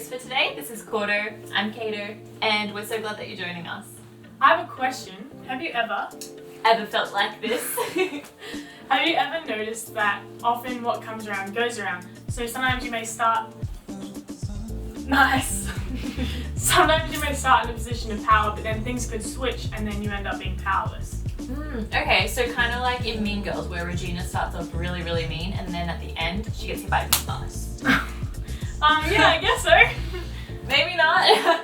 host for today. This is Cordo, I'm Kato, and we're so glad that you're joining us. I have a question. Have you ever Felt like this? Have you ever noticed that often what comes around goes around? So sometimes you may start... Nice! Sometimes you may start in a position of power, but then things could switch and then you end up being powerless. Okay, so kind of like in Mean Girls where Regina starts off really, really mean and then at the end she gets hit by a bus. Yeah, I guess so. Maybe not.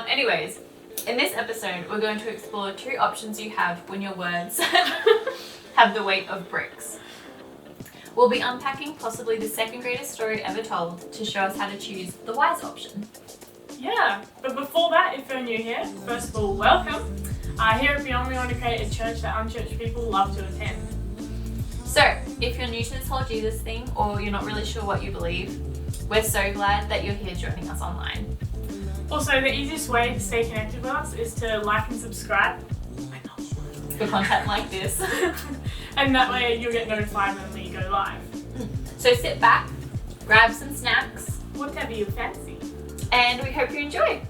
Anyways, in this episode we're going to explore two options you have when your words have the weight of bricks. We'll be unpacking possibly the second greatest story ever told to show us how to choose the wise option. Yeah, but before that, if you're new here, first of all, welcome. Here at Beyond, we want to create a church that unchurched people love to attend. So, if you're new to this whole Jesus thing or you're not really sure what you believe, we're so glad that you're here joining us online. Also, the easiest way to stay connected with us is to like and subscribe. For content like this. And that way you'll get notified when we go live. So sit back, grab some snacks, Whatever you fancy. and we hope you enjoy.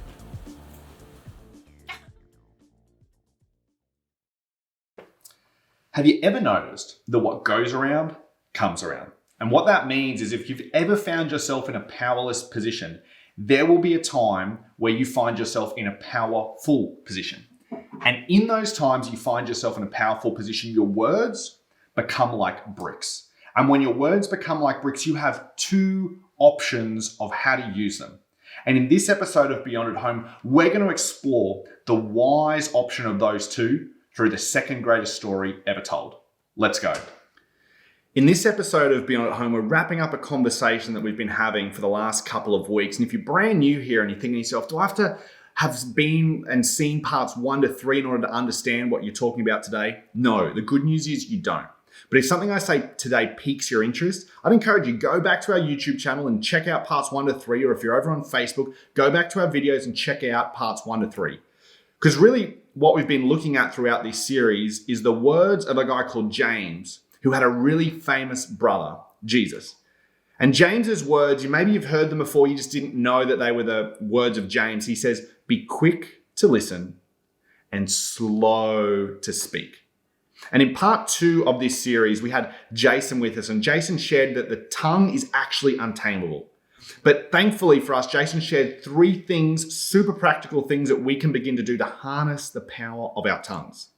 Have you ever noticed that what goes around comes around? And what that means is if you've ever found yourself in a powerless position, there will be a time where you find yourself in a powerful position. And in those times you find yourself in a powerful position, your words become like bricks. And when your words become like bricks, you have two options of how to use them. And in this episode of Beyond at Home, we're going to explore the wise option of those two through the second greatest story ever told. Let's go. In this episode of Beyond at Home, we're wrapping up a conversation that we've been having for the last couple of weeks. And if you're brand new here and you're thinking to yourself, do I have to have been and seen parts 1 to 3 in order to understand what you're talking about today? No, the good news is you don't. But if something I say today piques your interest, I'd encourage you, go back to our YouTube channel and check out parts 1 to 3, or if you're over on Facebook, go back to our videos and check out parts 1 to 3. Because really, what we've been looking at throughout this series is the words of a guy called James, who had a really famous brother, Jesus. And James's words, maybe you've heard them before, you just didn't know that they were the words of James. He says, be quick to listen and slow to speak. And in part 2 of this series, we had Jason with us, and Jason shared that the tongue is actually untamable. But thankfully for us, Jason shared 3 things, super practical things that we can begin to do to harness the power of our tongues.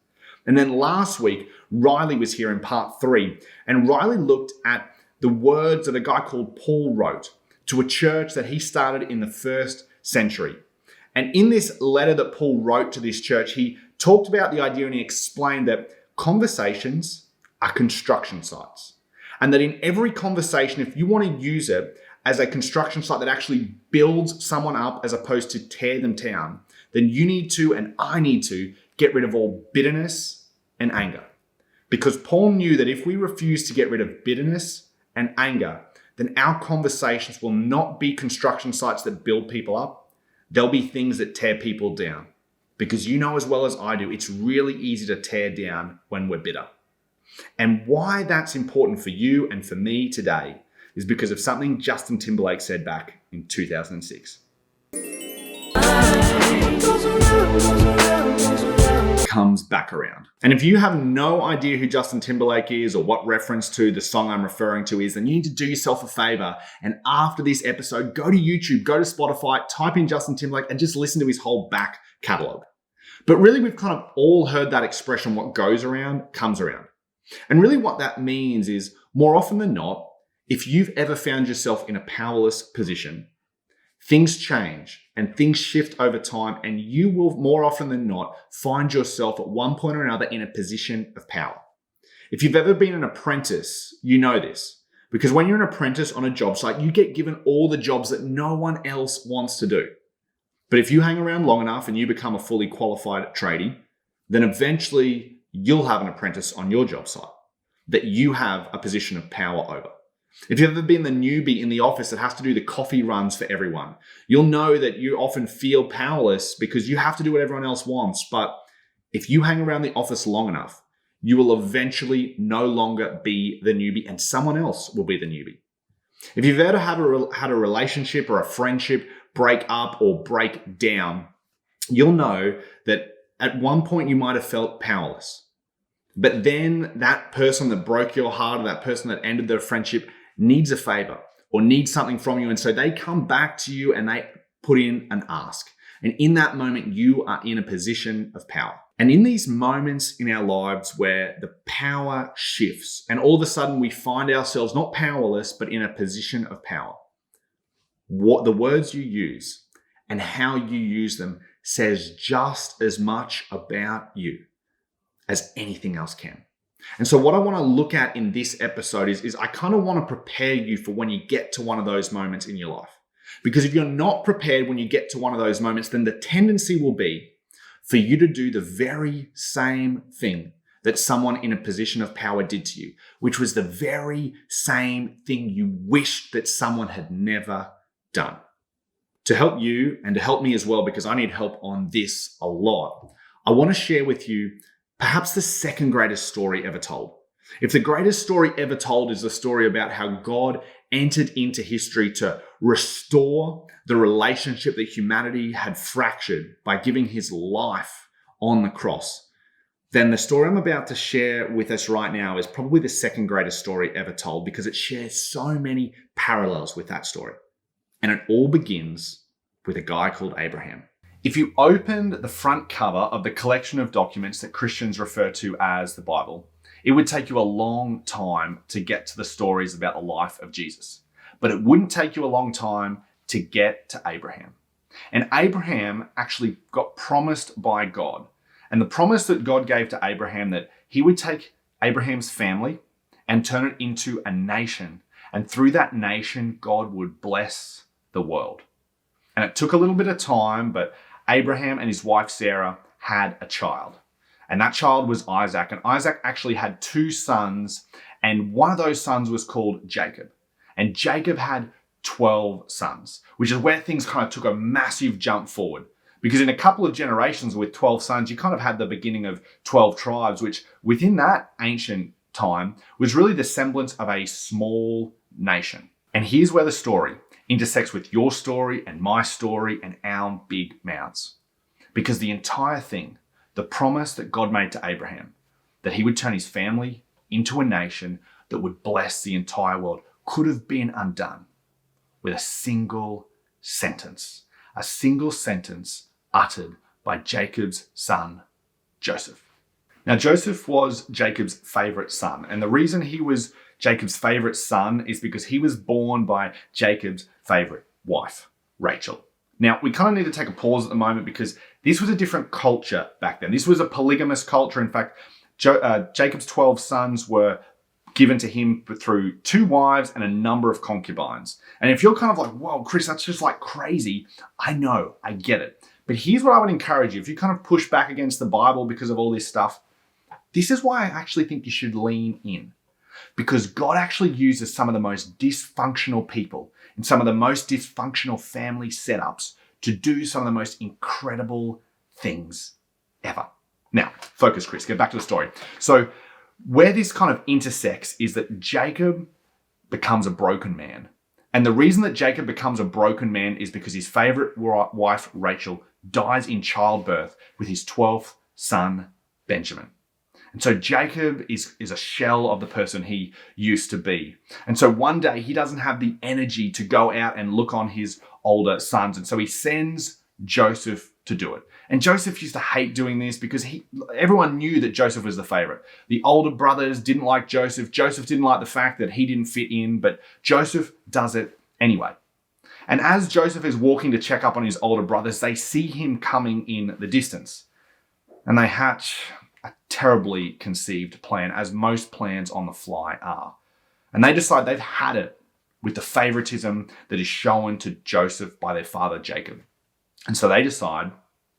And then last week, Riley was here in part 3, and Riley looked at the words that a guy called Paul wrote to a church that he started in the 1st century. And in this letter that Paul wrote to this church, he talked about the idea and he explained that conversations are construction sites. And that in every conversation, if you want to use it as a construction site that actually builds someone up as opposed to tear them down, then you need to, and I need to, get rid of all bitterness and anger. Because Paul knew that if we refuse to get rid of bitterness and anger, then our conversations will not be construction sites that build people up. They'll be things that tear people down. Because you know as well as I do, it's really easy to tear down when we're bitter. And why that's important for you and for me today is because of something Justin Timberlake said back in 2006. Comes back around. And if you have no idea who Justin Timberlake is or what reference to the song I'm referring to is, then you need to do yourself a favor. And after this episode, go to YouTube, go to Spotify, type in Justin Timberlake and just listen to his whole back catalog. But really, we've kind of all heard that expression, what goes around comes around. And really what that means is, more often than not, if you've ever found yourself in a powerless position, things change and things shift over time, and you will more often than not find yourself at one point or another in a position of power. If you've ever been an apprentice, you know this, because when you're an apprentice on a job site, you get given all the jobs that no one else wants to do. But if you hang around long enough and you become a fully qualified tradie, then eventually you'll have an apprentice on your job site that you have a position of power over. If you've ever been the newbie in the office that has to do the coffee runs for everyone, you'll know that you often feel powerless because you have to do what everyone else wants. But if you hang around the office long enough, you will eventually no longer be the newbie and someone else will be the newbie. If you've ever had a relationship or a friendship break up or break down, you'll know that at one point you might have felt powerless. But then that person that broke your heart, or that person that ended their friendship, needs a favor or needs something from you. And so they come back to you and they put in an ask. And in that moment, you are in a position of power. And in these moments in our lives where the power shifts and all of a sudden we find ourselves not powerless, but in a position of power, what the words you use and how you use them says just as much about you as anything else can. And so what I want to look at in this episode is I kind of want to prepare you for when you get to one of those moments in your life. Because if you're not prepared when you get to one of those moments, then the tendency will be for you to do the very same thing that someone in a position of power did to you, which was the very same thing you wished that someone had never done. To help you and to help me as well, because I need help on this a lot, I want to share with you perhaps the second greatest story ever told. If the greatest story ever told is the story about how God entered into history to restore the relationship that humanity had fractured by giving his life on the cross, then the story I'm about to share with us right now is probably the second greatest story ever told, because it shares so many parallels with that story. And it all begins with a guy called Abraham. If you opened the front cover of the collection of documents that Christians refer to as the Bible, it would take you a long time to get to the stories about the life of Jesus. But it wouldn't take you a long time to get to Abraham. And Abraham actually got promised by God. And the promise that God gave to Abraham, that he would take Abraham's family and turn it into a nation. And through that nation, God would bless the world. And it took a little bit of time, but Abraham and his wife Sarah had a child. And that child was Isaac. And Isaac actually had 2 sons. And one of those sons was called Jacob. And Jacob had 12 sons, which is where things kind of took a massive jump forward. Because in a couple of generations with 12 sons, you kind of had the beginning of 12 tribes, which within that ancient time was really the semblance of a small nation. And here's where the story intersects with your story and my story and our big mouths. Because the entire thing, the promise that God made to Abraham, that he would turn his family into a nation that would bless the entire world, could have been undone with a single sentence uttered by Jacob's son, Joseph. Now, Joseph was Jacob's favorite son. And the reason he was Jacob's favorite son is because he was born by Jacob's favorite wife, Rachel. Now, we kind of need to take a pause at the moment because this was a different culture back then. This was a polygamous culture. In fact, Jacob's 12 sons were given to him through 2 wives and a number of concubines. And if you're kind of like, whoa, Chris, that's just like crazy. I know, I get it. But here's what I would encourage you. If you kind of push back against the Bible because of all this stuff, this is why I actually think you should lean in. Because God actually uses some of the most dysfunctional people in some of the most dysfunctional family setups to do some of the most incredible things ever. Now, focus, Chris. Get back to the story. So where this kind of intersects is that Jacob becomes a broken man. And the reason that Jacob becomes a broken man is because his favorite wife, Rachel, dies in childbirth with his 12th son, Benjamin. And so Jacob is a shell of the person he used to be. And so one day he doesn't have the energy to go out and look on his older sons. And so he sends Joseph to do it. And Joseph used to hate doing this because everyone knew that Joseph was the favorite. The older brothers didn't like Joseph. Joseph didn't like the fact that he didn't fit in, but Joseph does it anyway. And as Joseph is walking to check up on his older brothers, they see him coming in the distance. And they hatch a terribly conceived plan, as most plans on the fly are. And they decide they've had it with the favoritism that is shown to Joseph by their father Jacob. And so they decide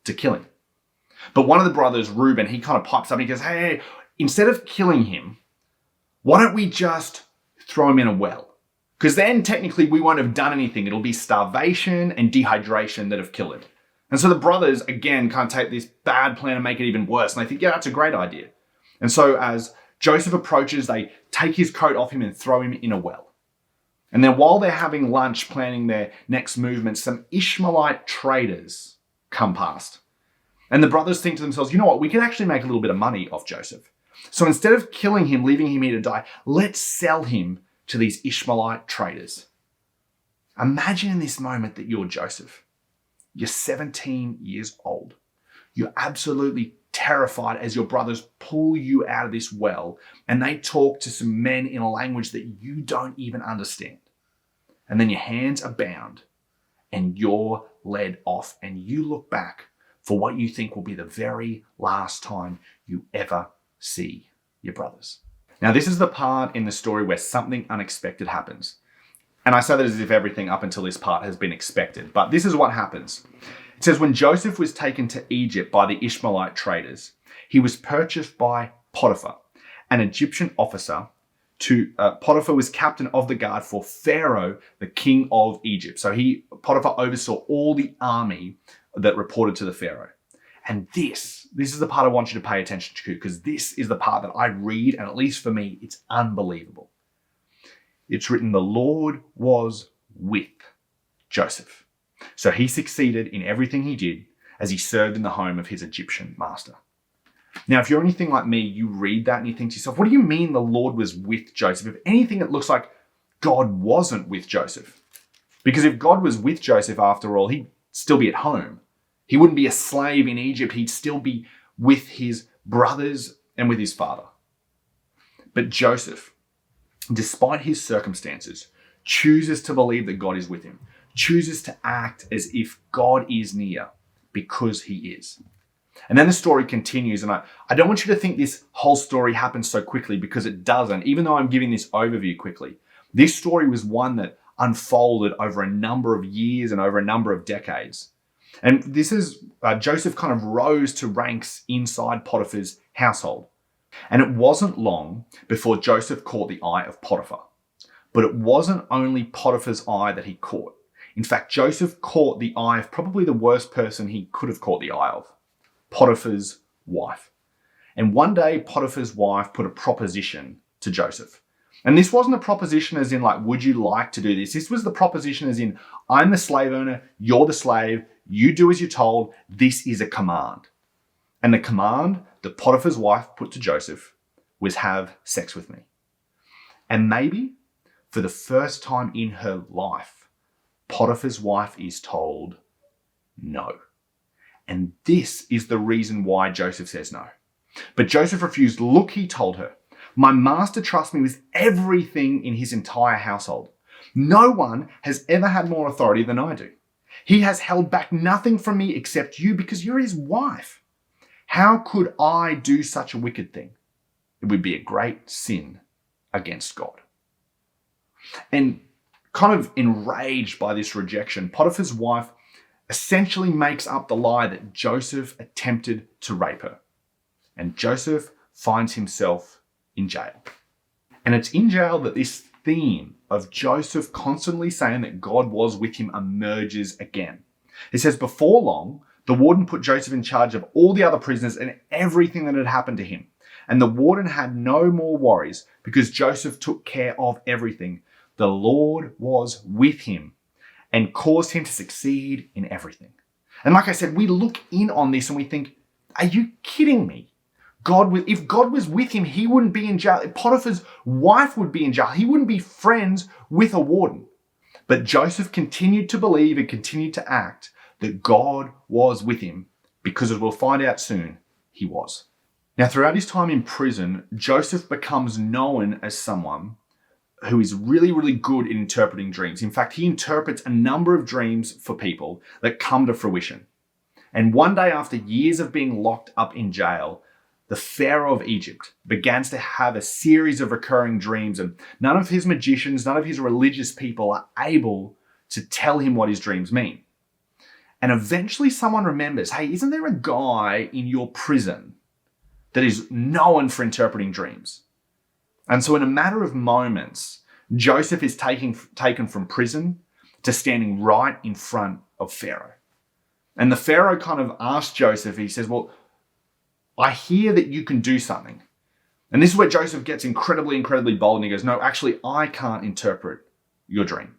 to kill him. But one of the brothers, Reuben, he kind of pipes up and he goes, hey, instead of killing him, why don't we just throw him in a well? Because then technically we won't have done anything. It'll be starvation and dehydration that have killed him. And so the brothers, again, kind of take this bad plan and make it even worse. And they think, yeah, that's a great idea. And so as Joseph approaches, they take his coat off him and throw him in a well. And then while they're having lunch planning their next movement, some Ishmaelite traders come past. And the brothers think to themselves, you know what, we could actually make a little bit of money off Joseph. So instead of killing him, leaving him here to die, let's sell him to these Ishmaelite traders. Imagine in this moment that you're Joseph. You're 17 years old. You're absolutely terrified as your brothers pull you out of this well and they talk to some men in a language that you don't even understand. And then your hands are bound and you're led off and you look back for what you think will be the very last time you ever see your brothers. Now, this is the part in the story where something unexpected happens. And I say that as if everything up until this part has been expected, but this is what happens. It says, when Joseph was taken to Egypt by the Ishmaelite traders, he was purchased by Potiphar, an Egyptian officer. Potiphar was captain of the guard for Pharaoh, the king of Egypt. So Potiphar oversaw all the army that reported to the Pharaoh. And this is the part I want you to pay attention to, because this is the part that I read, and at least for me, it's unbelievable. It's written, the Lord was with Joseph. So he succeeded in everything he did as he served in the home of his Egyptian master. Now, if you're anything like me, you read that and you think to yourself, what do you mean the Lord was with Joseph? If anything, it looks like God wasn't with Joseph. Because if God was with Joseph, after all, he'd still be at home. He wouldn't be a slave in Egypt. He'd still be with his brothers and with his father. But Joseph, despite his circumstances, chooses to believe that God is with him, chooses to act as if God is near because he is. And then the story continues, and I don't want you to think this whole story happens so quickly, because it doesn't, even though I'm giving this overview quickly. This story was one that unfolded over a number of years and over a number of decades. And this is, Joseph kind of rose to ranks inside Potiphar's household. And it wasn't long before Joseph caught the eye of Potiphar. But it wasn't only Potiphar's eye that he caught. In fact, Joseph caught the eye of probably the worst person he could have caught the eye of, Potiphar's wife. And one day, Potiphar's wife put a proposition to Joseph. And this wasn't a proposition as in like, would you like to do this? This was the proposition as in, I'm the slave owner, you're the slave, you do as you're told, this is a command. And the command that Potiphar's wife put to Joseph was have sex with me. And maybe for the first time in her life, Potiphar's wife is told no. And this is the reason why Joseph says no. But Joseph refused. Look, he told her, my master trusts me with everything in his entire household. No one has ever had more authority than I do. He has held back nothing from me except you, because you're his wife. How could I do such a wicked thing? It would be a great sin against God. And kind of enraged by this rejection, Potiphar's wife essentially makes up the lie that Joseph attempted to rape her. And Joseph finds himself in jail. And it's in jail that this theme of Joseph constantly saying that God was with him emerges again. It says, before long, the warden put Joseph in charge of all the other prisoners and everything that had happened to him. And the warden had no more worries because Joseph took care of everything. The Lord was with him and caused him to succeed in everything. And like I said, we look in on this and we think, are you kidding me? If God was with him, he wouldn't be in jail. Potiphar's wife would be in jail. He wouldn't be friends with a warden. But Joseph continued to believe and continued to act that God was with him, because as we'll find out soon, he was. Now, throughout his time in prison, Joseph becomes known as someone who is really, really good in interpreting dreams. In fact, he interprets a number of dreams for people that come to fruition. And one day, after years of being locked up in jail, the Pharaoh of Egypt begins to have a series of recurring dreams, and none of his magicians, none of his religious people are able to tell him what his dreams mean. And eventually someone remembers, hey, isn't there a guy in your prison that is known for interpreting dreams? And so in a matter of moments, Joseph is taken from prison to standing right in front of Pharaoh. And the Pharaoh kind of asks Joseph, he says, well, I hear that you can do something. And this is where Joseph gets incredibly, incredibly bold, and he goes, no, actually, I can't interpret your dream,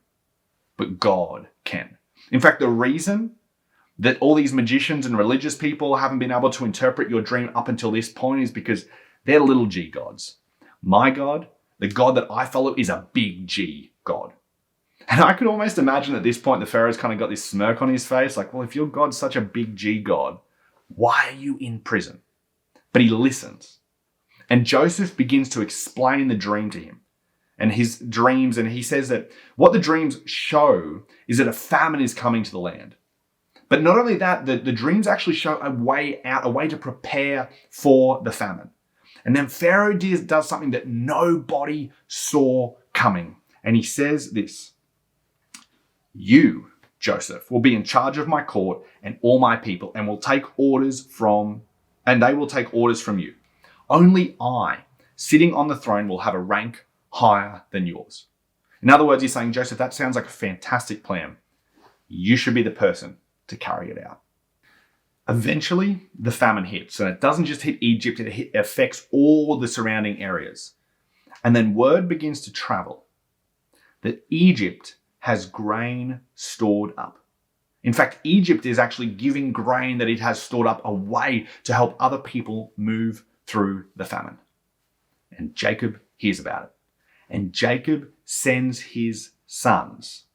but God can. In fact, the reason that all these magicians and religious people haven't been able to interpret your dream up until this point is because they're little g gods. My God, the God that I follow, is a big G God. And I could almost imagine at this point the Pharaoh's kind of got this smirk on his face, like, well, if your God's such a big G God, why are you in prison? But he listens. And Joseph begins to explain the dream to him and his dreams. And he says that what the dreams show is that a famine is coming to the land. But not only that, the dreams actually show a way out, a way to prepare for the famine. And then Pharaoh does something that nobody saw coming. And he says this: you, Joseph, will be in charge of my court and all my people, and they will take orders from you. Only I, sitting on the throne, will have a rank higher than yours. In other words, he's saying, Joseph, that sounds like a fantastic plan. You should be the person to carry it out. Eventually, the famine hits, and it doesn't just hit Egypt, it affects all the surrounding areas. And then word begins to travel that Egypt has grain stored up. In fact, Egypt is actually giving grain that it has stored up away to help other people move through the famine. And Jacob hears about it. And Jacob sends his sons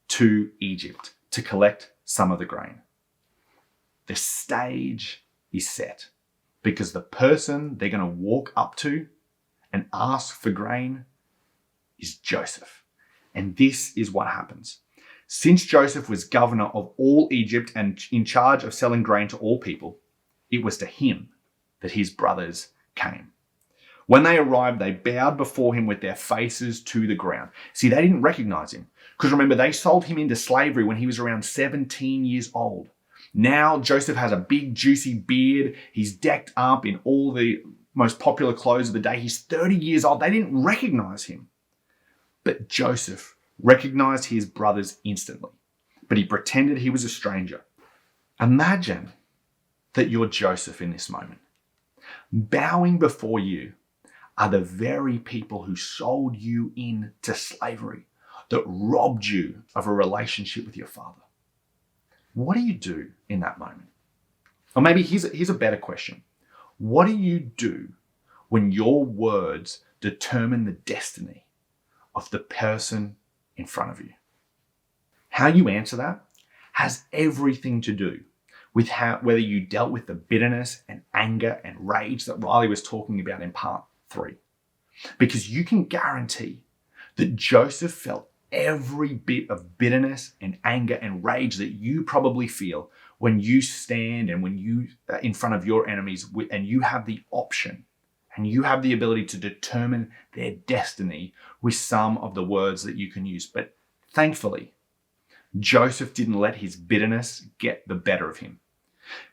to Egypt to collect some of the grain. The stage is set because the person they're going to walk up to and ask for grain is Joseph. And this is what happens. Since Joseph was governor of all Egypt and in charge of selling grain to all people, it was to him that his brothers came. When they arrived, they bowed before him with their faces to the ground. See, they didn't recognize him because remember, they sold him into slavery when he was around 17 years old. Now Joseph has a big juicy beard. He's decked up in all the most popular clothes of the day. He's 30 years old. They didn't recognize him. But Joseph recognized his brothers instantly. But he pretended he was a stranger. Imagine that you're Joseph in this moment. Bowing before you are the very people who sold you into slavery, that robbed you of a relationship with your father. What do you do in that moment? Or maybe here's a better question. What do you do when your words determine the destiny of the person in front of you? How you answer that has everything to do with whether you dealt with the bitterness and anger and rage that Riley was talking about in part 3. Because you can guarantee that Joseph felt every bit of bitterness and anger and rage that you probably feel when you stand and when you are in front of your enemies and you have the option and you have the ability to determine their destiny with some of the words that you can use. But thankfully, Joseph didn't let his bitterness get the better of him.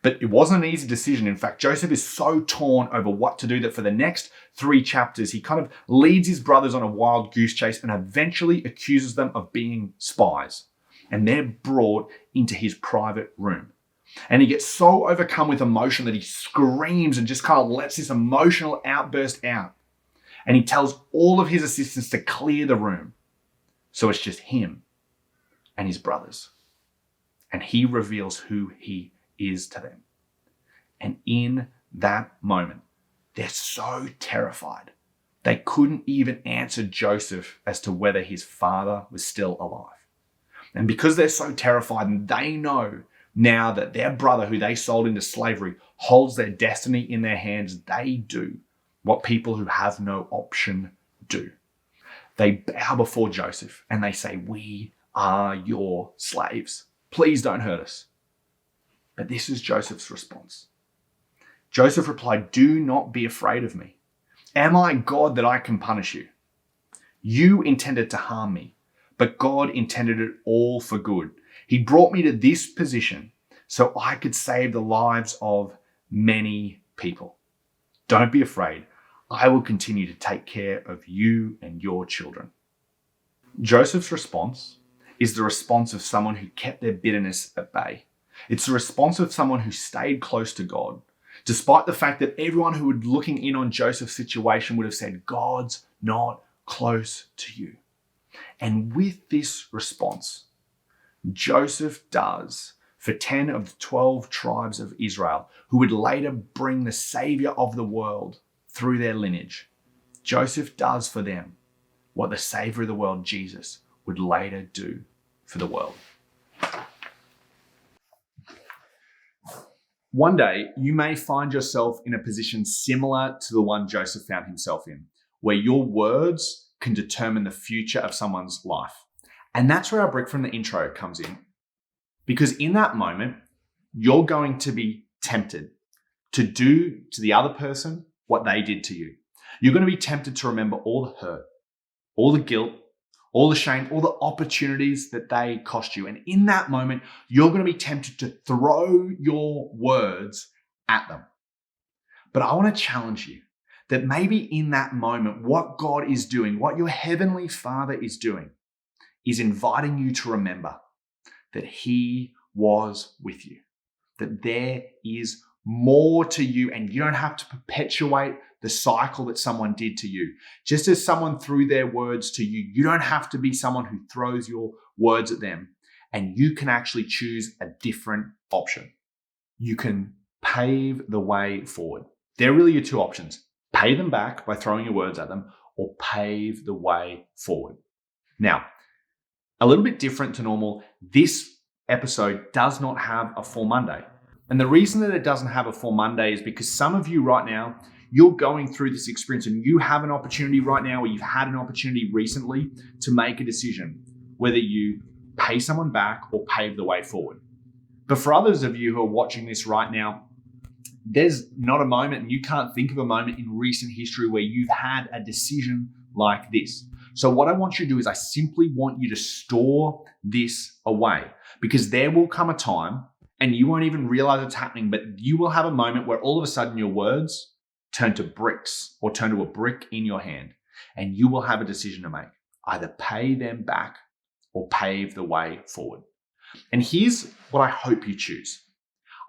But it wasn't an easy decision. In fact, Joseph is so torn over what to do that for the next 3 chapters, he kind of leads his brothers on a wild goose chase and eventually accuses them of being spies. And they're brought into his private room. And he gets so overcome with emotion that he screams and just kind of lets this emotional outburst out. And he tells all of his assistants to clear the room. So it's just him and his brothers. And he reveals who he is to them. And in that moment, they're so terrified. They couldn't even answer Joseph as to whether his father was still alive. And because they're so terrified and they know now that their brother who they sold into slavery holds their destiny in their hands, they do what people who have no option do. They bow before Joseph and they say, "We are your slaves. Please don't hurt us." But this is Joseph's response. Joseph replied, "Do not be afraid of me. Am I God that I can punish you? You intended to harm me, but God intended it all for good. He brought me to this position so I could save the lives of many people. Don't be afraid. I will continue to take care of you and your children." Joseph's response is the response of someone who kept their bitterness at bay. It's the response of someone who stayed close to God, despite the fact that everyone who was looking in on Joseph's situation would have said, "God's not close to you." And with this response, Joseph does for 10 of the 12 tribes of Israel, who would later bring the Savior of the world through their lineage. Joseph does for them what the Savior of the world, Jesus, would later do for the world. One day, you may find yourself in a position similar to the one Joseph found himself in, where your words can determine the future of someone's life. And that's where our brick from the intro comes in. Because in that moment, you're going to be tempted to do to the other person what they did to you. You're going to be tempted to remember all the hurt, all the guilt, all the shame, all the opportunities that they cost you. And in that moment, you're going to be tempted to throw your words at them. But I want to challenge you that maybe in that moment, what God is doing, what your heavenly Father is doing, is inviting you to remember that He was with you, that there is more to you, and you don't have to perpetuate the cycle that someone did to you. Just as someone threw their words to you, you don't have to be someone who throws your words at them, and you can actually choose a different option. You can pave the way forward. There are really your two options. Pay them back by throwing your words at them, or pave the way forward. Now, a little bit different to normal, this episode does not have a full Monday. And the reason that it doesn't have a full Monday is because some of you right now, you're going through this experience and you have an opportunity right now, or you've had an opportunity recently to make a decision, whether you pay someone back or pave the way forward. But for others of you who are watching this right now, there's not a moment, and you can't think of a moment in recent history where you've had a decision like this. So what I want you to do is I simply want you to store this away, because there will come a time, and you won't even realize it's happening, but you will have a moment where all of a sudden your words turn to bricks, or turn to a brick in your hand, and you will have a decision to make. Either pay them back or pave the way forward. And here's what I hope you choose.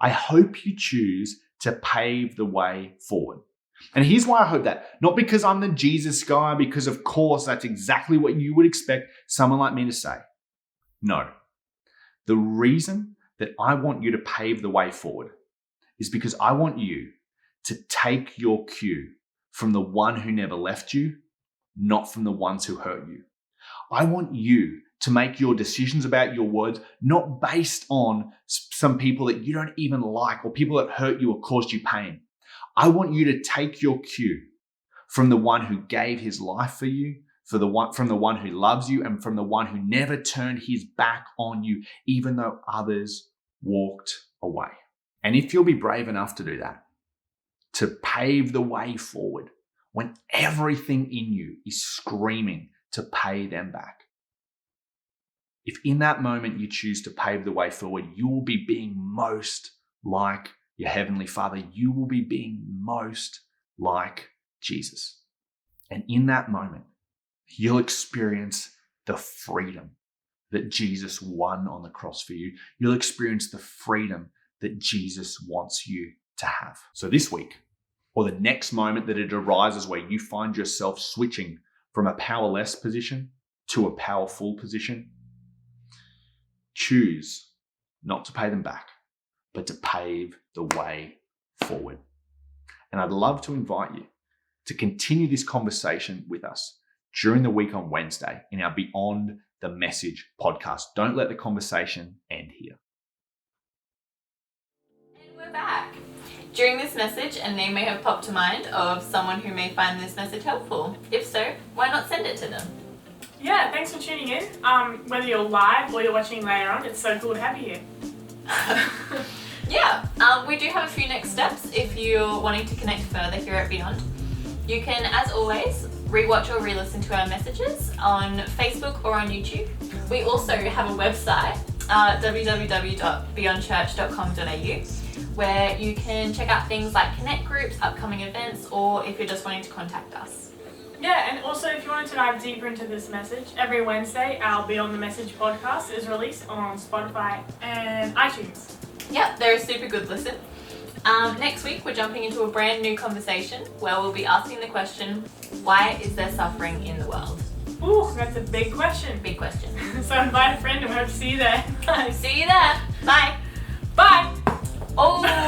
I hope you choose to pave the way forward. And here's why I hope that. Not because I'm the Jesus guy, because of course that's exactly what you would expect someone like me to say. No. The reason that I want you to pave the way forward is because I want you to take your cue from the one who never left you, not from the ones who hurt you. I want you to make your decisions about your words not based on some people that you don't even like, or people that hurt you or caused you pain. I want you to take your cue from the one who gave his life for you, from the one who loves you, and from the one who never turned his back on you, even though others walked away. And if you'll be brave enough to do that, to pave the way forward when everything in you is screaming to pay them back. If in that moment you choose to pave the way forward, you will be being most like your Heavenly Father. You will be being most like Jesus. And in that moment, you'll experience the freedom that Jesus won on the cross for you. You'll experience the freedom that Jesus wants you to have. So this week, or the next moment that it arises where you find yourself switching from a powerless position to a powerful position, choose not to pay them back, but to pave the way forward. And I'd love to invite you to continue this conversation with us during the week on Wednesday in our Beyond the Message podcast. Don't let the conversation end here. And we're back. During this message, a name may have popped to mind of someone who may find this message helpful. If so, why not send it to them? Yeah, thanks for tuning in. Whether you're live or you're watching later on, it's so cool to have you here. Yeah, we do have a few next steps if you're wanting to connect further here at Beyond. You can, as always, rewatch or re-listen to our messages on Facebook or on YouTube. We also have a website, www.beyondchurch.com.au, where you can check out things like connect groups, upcoming events, or if you're just wanting to contact us. Yeah, and also if you wanted to dive deeper into this message, every Wednesday our Beyond the Message podcast is released on Spotify and iTunes. Yep, they're a super good listen. Next week we're jumping into a brand new conversation where we'll be asking the question, why is there suffering in the world? Ooh, that's a big question. Big question. So invite a friend and we hope to see you there. See you there. Bye. Bye. Oh.